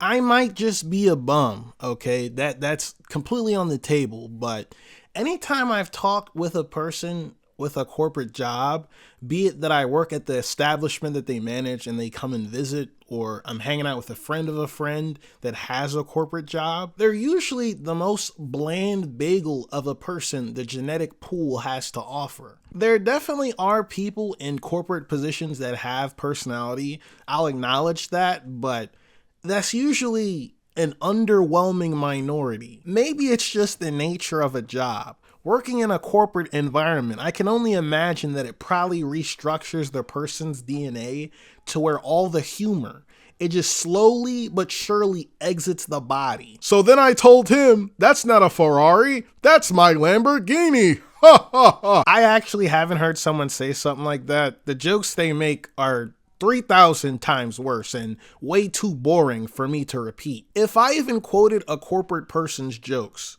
I might just be a bum, okay? That's completely on the table, but anytime I've talked with a person with a corporate job, be it that I work at the establishment that they manage and they come and visit, or I'm hanging out with a friend of a friend that has a corporate job, they're usually the most bland bagel of a person the genetic pool has to offer. There definitely are people in corporate positions that have personality. I'll acknowledge that, but that's usually an underwhelming minority. Maybe it's just the nature of a job. Working in a corporate environment, I can only imagine that it probably restructures the person's DNA to where all the humor, it just slowly but surely exits the body. So then I told him, that's not a Ferrari, that's my Lamborghini. Ha ha ha. I actually haven't heard someone say something like that. The jokes they make are 3,000 times worse and way too boring for me to repeat. If I even quoted a corporate person's jokes,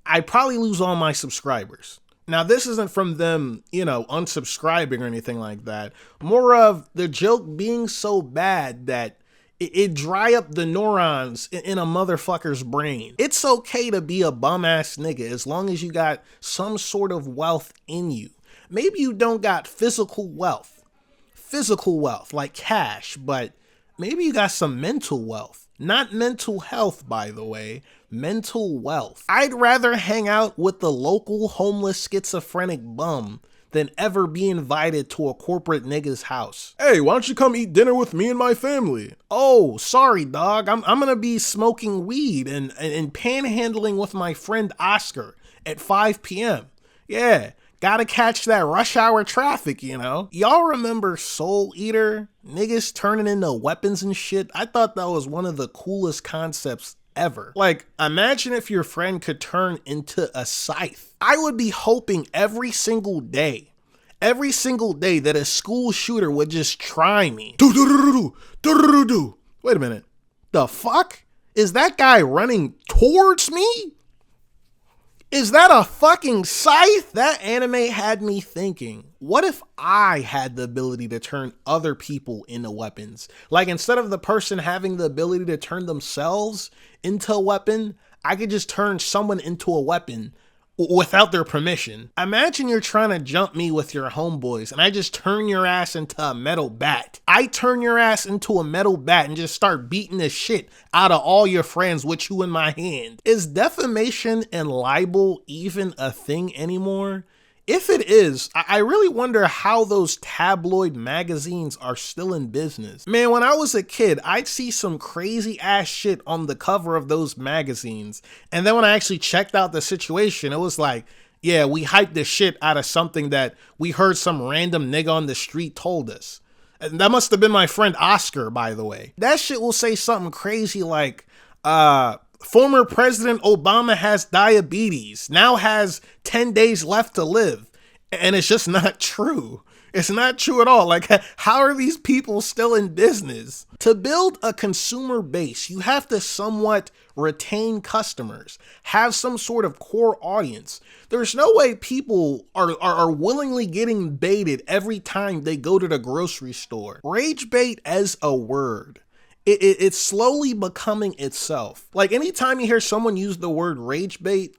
I'd probably lose all my subscribers. Now, this isn't from them, unsubscribing or anything like that. More of the joke being so bad that it dry up the neurons in a motherfucker's brain. It's okay to be a bum ass nigga as long as you got some sort of wealth in you. Maybe you don't got physical wealth like cash, but maybe you got some mental wealth. Not mental health, by the way, mental wealth. I'd rather hang out with the local homeless schizophrenic bum than ever be invited to a corporate nigga's house. Hey, why don't you come eat dinner with me and my family? Oh, sorry, dog. I'm gonna be smoking weed and panhandling with my friend Oscar at 5 p.m. Yeah. Gotta catch that rush hour traffic, Y'all remember Soul Eater? Niggas turning into weapons and shit? I thought that was one of the coolest concepts ever. Like, imagine if your friend could turn into a scythe. I would be hoping every single day that a school shooter would just try me. Wait a minute. The fuck? Is that guy running towards me? Is that a fucking scythe? That anime had me thinking, what if I had the ability to turn other people into weapons? Like, instead of the person having the ability to turn themselves into a weapon, I could just turn someone into a weapon without their permission. Imagine you're trying to jump me with your homeboys and I just turn your ass into a metal bat. I turn your ass into a metal bat and just start beating the shit out of all your friends with you in my hand. Is defamation and libel even a thing anymore? If it is, I really wonder how those tabloid magazines are still in business. Man, when I was a kid, I'd see some crazy ass shit on the cover of those magazines. And then when I actually checked out the situation, it was like, yeah, we hyped the shit out of something that we heard some random nigga on the street told us. And that must have been my friend Oscar, by the way. That shit will say something crazy like, former President Obama has diabetes, now has 10 days left to live. And it's just not true. It's not true at all. Like, how are these people still in business? To build a consumer base, you have to somewhat retain customers, have some sort of core audience. There's no way people are willingly getting baited every time they go to the grocery store. Rage bait as a word. It's slowly becoming itself. Like, anytime you hear someone use the word rage bait,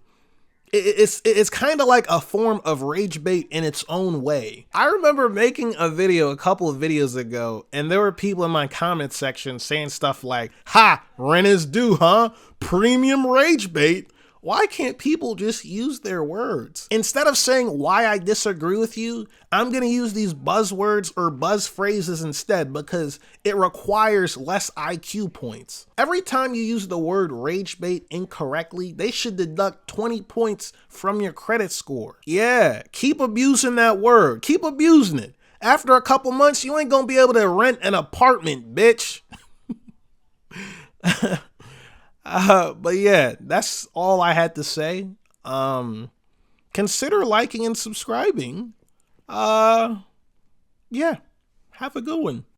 it's kind of like a form of rage bait in its own way. I remember making a video a couple of videos ago, and there were people in my comment section saying stuff like, ha, rent is due, huh? Premium rage bait. Why can't people just use their words? Instead of saying why I disagree with you, I'm going to use these buzzwords or buzz phrases instead because it requires less IQ points. Every time you use the word rage bait incorrectly, they should deduct 20 points from your credit score. Yeah, keep abusing that word. Keep abusing it. After a couple months, you ain't going to be able to rent an apartment, bitch. But yeah, that's all I had to say. Consider liking and subscribing. Yeah, have a good one.